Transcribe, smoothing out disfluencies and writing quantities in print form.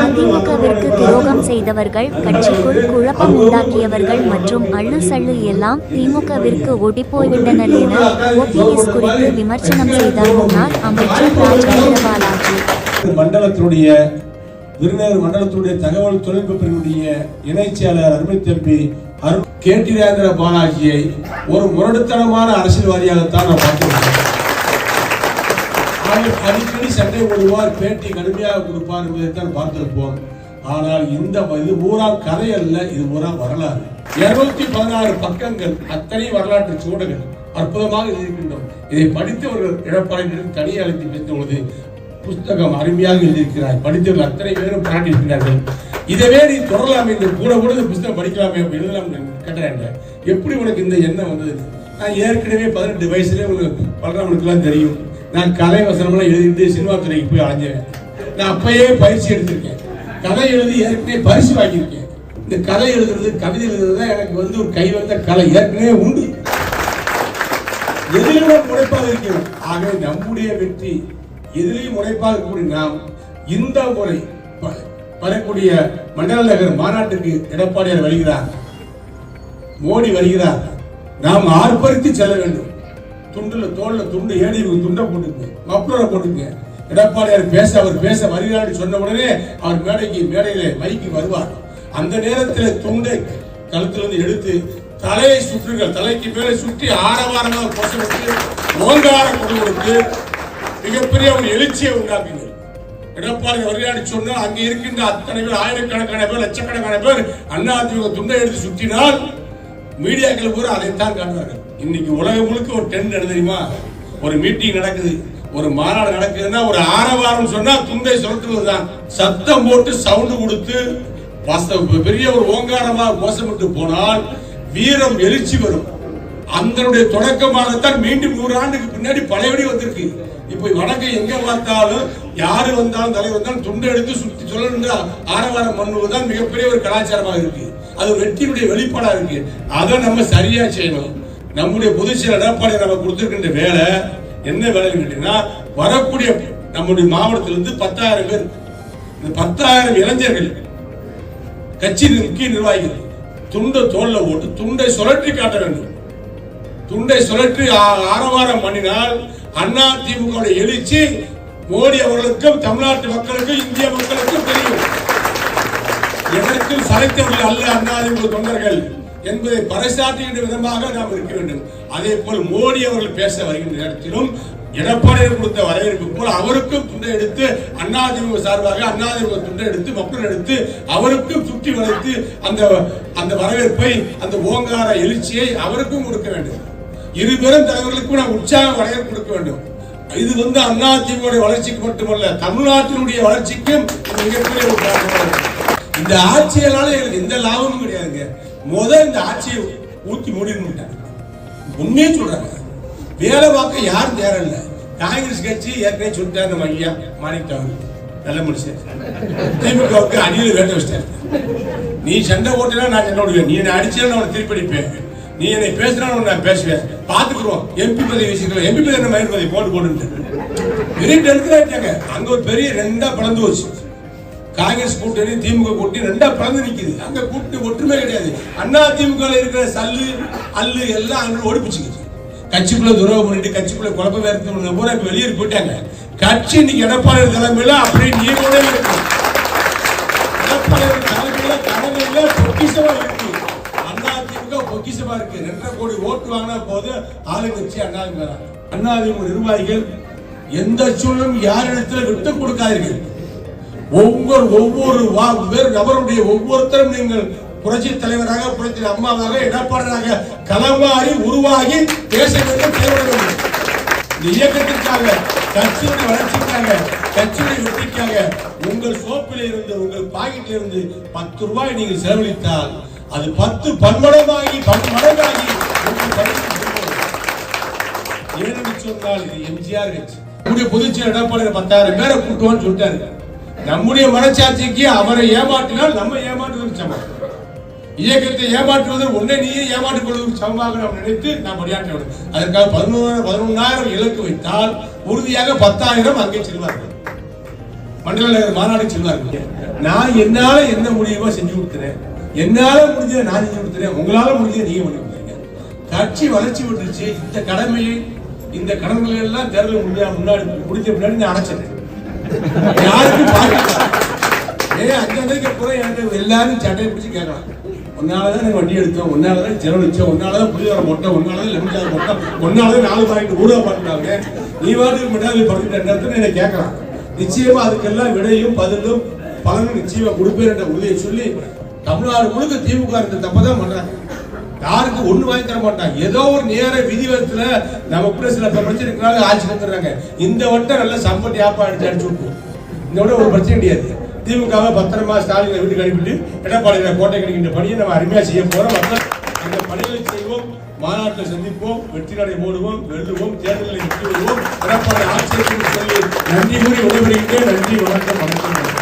அதிமுகவிற்கு துரோகம் செய்தவர்கள், கட்சிக்குள் குழப்பம் உண்டாக்கியவர்கள் மற்றும் அள்ளு சள்ளு எல்லாம் திமுகவிற்கு ஓடிப்போய்விட்டனர் என ஓபிஎஸ் குறித்து விமர்சனம் செய்தார் முன்னாள் அமைச்சர் ராஜேந்திர பாலாஜி. மண்டலத்தினுடைய விருதுநகர் மண்டலத்தினுடைய தகவல் தொழில்நுட்ப பிரிவுடைய இணைச் செயலாளர் அருமை தம்பி கேடி ராஜேந்திர பாலாஜியை ஒரு முரட்டுத்தனமான அரசியல்வாதியாகத்தான் நான் பார்க்கிறேன். அடிக்கடி சட்டை போடுவார், பேட்டி கடுமையாக கொடுப்பார் என்பதைத்தான் பார்த்திருப்போம். ஆனால் இது பூரா கதை அல்ல, இது பூரா வரலாறு. 216 பக்கங்கள், அத்தனை வரலாற்று சூடுகள் அற்புதமாக எழுதியிருக்கின்றோம். இதை படித்தவர்கள் இழப்பாளர்களுக்கு தனியாக அழைத்து பேசும்பொழுது புத்தகம் அருமையாக எழுதியிருக்கிறார். படித்தவர்கள் அத்தனை பேரும் பாராட்டியிருக்கிறார்கள். இதவே நீ தொடரலாமே, இந்த கூட இந்த புத்தகம் படிக்கலாமே, எழுதலாம் கேட்டாங்க. எப்படி உனக்கு இந்த எண்ணம் வந்தது? நான் ஏற்கனவே 18 வயசுலேயே உங்களுக்கு பலராமனுக்குலாம் தெரியும். நான் கலை வசனம்லாம் எழுதிட்டு சினிமா துறைக்கு போய் அலைஞ்சேன். நான் அப்பயே பயிற்சி எடுத்திருக்கேன். கதை எழுதி ஏற்கனவே பரிசு வாங்கியிருக்கேன். இந்த கதை எழுதுறது, கவிதை எழுதுறது தான் எனக்கு ஒரு கை வந்த கலை ஏற்கனவே உண்டு. எதிலும் முனைப்பாக இருக்கிறோம். ஆகவே நம்முடைய வெற்றி எதிலையும் முனைப்பாக இருக்கக்கூடிய நாம் இந்த முறை வரக்கூடிய மண்டல நகர் மாநாட்டுக்கு எடப்பாடியார் வருகிறார், மோடி வருகிறார். நாம் ஆர்ப்பரித்து செல்ல வேண்டும். தோல்ல துண்டு ஏடி துண்டை போட்டுங்க, மப்ளரை போட்டுங்க. எடப்பாடியார் அவர் பேச வருகிறார் சொன்ன உடனே அவர் மேடையில மைக்கு வருவார். அந்த நேரத்தில் துண்டை கழுத்திலிருந்து எடுத்து தலையை சுற்றுங்கள், தலைக்கு மேலே சுற்றி ஆரவாரமாக கோஷமிட்டு ஓங்கார கொண்டு கொடுத்து மிகப்பெரிய ஒரு எழுச்சியை உண்டாக்குங்கள். எடப்பாடி வருகிறார் சொன்னால் அங்கே இருக்கின்ற அத்தனை பேர், ஆயிரக்கணக்கான பேர், லட்சக்கணக்கான பேர் அதிமுக துண்டை எடுத்து சுற்றினால் மீடியாக்கள் பூரா அதைத்தான் காட்டுவார்கள். இன்னைக்கு உலகம் முழுக்க ஒரு டென்ட் தெரியுமா? ஒரு மீட்டிங் நடக்குது, ஒரு மாநாடு நடக்குதுன்னா ஒரு ஆரவாரம் சொன்னா துண்டை சுரட்டுவதுதான். சத்தம் போட்டு சவுண்ட் கொடுத்து பெரிய ஒரு ஓங்காரமாக கோஷமிட்டு போனால் வீரம் எழுச்சி வரும். அதனுடைய தொடக்கமாகத்தான் மீண்டும் 100 ஆண்டுக்கு பின்னாடி பழையபடி வந்திருக்கு. இப்ப வடக்கை எங்க பார்த்தாலும் யாரு வந்தாலும் தலைவர் வந்தாலும் துண்டை எடுத்து சுற்றி சொல்லணும் ஆரவாரம் பண்ணுவதுதான் மிகப்பெரிய ஒரு கலாச்சாரமாக இருக்கு. அது வெற்றியுடைய வெளிப்பாடா இருக்கு. அதை நம்ம சரியா செய்யணும். நம்முடைய பொதுச்செயலர் எடப்பாடி நம்ம கொடுத்திருக்கின்ற வேலை என்ன வேலைன்னு கேட்டீங்கன்னா, வரக்கூடிய நம்முடைய மாவட்டத்திலிருந்து 10,000 பேர், இந்த 10,000 இளைஞர்கள் கட்சி முக்கிய நிர்வாகிகள் துண்டை தோல்ல போட்டு துண்டை சுழற்றி காட்ட வேண்டும். துண்டை சுழற்றி ஆரவாரம் பண்ணினால் அதிமுக எழுச்சி மோடி அவர்களுக்கும் தமிழ்நாட்டு மக்களுக்கும் இந்திய மக்களுக்கும் தெரியும். எனக்கும் சளைத்தவர்கள் அல்ல அதிமுக தொண்டர்கள் என்பதை பறைசாற்றுகின்ற விதமாக நாம் இருக்க வேண்டும். அதே போல் மோடி அவர்கள் பேச வருகின்ற நேரத்திலும் எடப்பாடியார் கொடுத்த வரவேற்பு போல அவருக்கும் துண்டை எடுத்து அதிமுக சார்பாக அதிமுக துண்டை எடுத்து மக்கள் எடுத்து அவருக்கும் சுற்றி வளைத்து அந்த வரவேற்பை, அந்த ஓங்கார எழுச்சியை அவருக்கும் கொடுக்க வேண்டும். இருபெரும் தலைவர்களுக்கும் நாம் உற்சாக வரவேற்பு கொடுக்க வேண்டும். இது அதிமுக வளர்ச்சிக்கு மட்டுமல்ல, தமிழ்நாட்டினுடைய வளர்ச்சிக்கும் மிகப்பெரிய ஒரு காரணம். இந்த ஆட்சியால எனக்கு எந்த லாபமும் கிடையாதுங்க. இந்த ஆட்சியை ஊத்தி மூடிட்டாங்க. உண்மையே சொல்றாங்க. வேலை பார்க்க யாரும் தேரல. காங்கிரஸ் கட்சி ஏற்கனவே சொல்லிட்டாங்க. நம்ம ஐயா மாணிக்கம் நல்ல மனுஷன், திமுகவுக்கு அடியில் வேட்ட வச்சிட்டாரு. நீ சண்டை ஓட்டினா நான் சண்டை ஓடுவேன், நீ என்னை அடிச்சா நான் திருப்பி அடிப்பேன், நீ என்னை பேசினாலும் நான் பேசுவேன், பாத்துக்கிறோம். எம்பி பதவி வச்சுக்கலாம், எம்பி பதவி மயிர் பதவி போட்டு எடுக்கிறாங்க. அங்க ஒரு பெரிய 2 பிளந்து வச்சு காங்கிரஸ் கூட்டணி திமுக கூட்டணி 2 பிளந்து நிக்குது. அங்க கூட்டணி ஒற்றுமை கிடையாது. அதிமுக இருக்கிற சல்லு அல்லு எல்லாம் அங்க ஓடிப்பிச்சுக்குது. கட்சிக்குள்ள துரோகம் பண்ணிட்டு கட்சிக்குள்ள குழப்பம் ஏற்படுத்த பூரா இப்ப வெளியே போயிட்டாங்க. கட்சி இன்னைக்கு எடப்பாடி தலைமையில அப்படியே நீரோட இருக்கு. எடப்பாடி தலைமையில கடமையில பொக்கிஷமா இருக்கு. அதிமுக பொக்கிஷமா இருக்கு. 2.5 கோடி ஓட்டு வாங்கினா போது ஆளுங்கட்சி அதிமுக நிர்வாகிகள் எந்த சூழலும் யாரிடத்துல விட்டு கொடுக்காதீர்கள். ஒவ்வொரு நபருடைய ஒவ்வொருத்தரும் நீங்கள் புரட்சி தலைவராக, புரட்சி அம்மாவாக, எடப்பாடியாக களமாறி உருவாகி பேச வேண்டும், செயல்பட வேண்டும். இந்த இயக்கத்திற்காக, கட்சியுடைய வளர்ச்சிக்காக, கட்சியுடைய வெற்றிக்காக உங்கள் சோப்பில் இருந்து, உங்கள் பாக்கெட்டில் இருந்து 10 ரூபாய் நீங்கள் செலவழித்தால் அது 10 பன்மடங்காகி ஏன்னு சொன்னால் இது எம்ஜிஆர் கட்சி. நம்முடைய பொதுச்செயலர் எடப்பாடி 10,000 பேரை கூட்டுவான்னு சொல்லிட்டாரு. நம்முடைய மனச்சாட்சிக்கு அவரை ஏமாற்றினால் நம்ம ஏமாற்றுவது சமம். இயக்கத்தை ஏமாற்றுவது உன்னை நீயே ஏமாற்றிக் கொள்வதற்கு சமமாக நாம் நினைத்து நாம் பணியாற்ற வேண்டும். அதற்காக 11,000 இலக்கு வைத்தால் உறுதியாக 10,000 அங்கே செல்வார்கள், மண்டல நகர் மாநாடு செல்வார்கள். நான் என்னால என்ன முடியுமோ செஞ்சு கொடுத்துறேன், என்னால முடிஞ்சதை நான் செஞ்சு கொடுத்துறேன், உங்களால முடிஞ்சதை நீங்க பண்ணி கொடுத்துருங்க. கட்சி வளர்ச்சி விட்டுருச்சு. இந்த கடமையை, இந்த கடன்களை எல்லாம் தேர்தல் முன்னாடி முடிஞ்ச முன்னாடி நான் அடைச்சிட்டேன். யாருக்கும் பாதிக்கல. 5 அப்புறம் எனக்கு எல்லாரும் சட்டையை பிடிச்சி கேட்கலாம், ஒன்னாலதான் எனக்கு வண்டி எடுத்தோம், ஒன்னாலதான் செலவழிச்சோம், ஒன்னாலதான் புளியோர போட்டோம், ஒன்னாலதான் லெமன் போட்டோம், ஒன்னாலதான் 4 பாக்கெட் ஊடக பாட்டுனாங்க, நீ வாட்டுக்கு மிட்டாய் படுத்துட்டு என்ன கேட்கலாம். நிச்சயமா அதுக்கெல்லாம் விடையும் பதிலும் பலனும் நிச்சயமா கொடுப்பேன் என்ற உறுதியை சொல்லி தமிழ்நாடு முழுக்க திமுக இந்த தப்பதான் பண்றாங்க. யாருக்கு ஒண்ணு வாங்கி தர மாட்டாங்க. ஏதோ ஒரு நேர விதிவத்துல நமக்குள்ள சில பிரச்சனை இருக்கிறாங்க, ஆட்சி வந்துடுறாங்க. இந்த வட்டம் நல்ல சம்பட்டி ஆப்பா அடிச்சு விட்டுருவோம். இந்த விட ஒரு பிரச்சனை கிடையாது. திமுகவை பத்திரமா ஸ்டாலினை வீட்டுக்கு அனுப்பிட்டு எடப்பாடியில கோட்டை கிடைக்கின்ற பணியை நம்ம அருமையா செய்ய போறோம். மக்கள் அந்த பணிகளை செய்வோம், மாநாட்டில் சந்திப்போம், வெற்றி நடை போடுவோம், வெல்லுவோம், தேர்தலில் வெற்றி வருவோம். எடப்பாடி ஆட்சியை சொல்லி நன்றி கூறி விடைபெறுகின்றேன். நன்றி, வணக்கம்.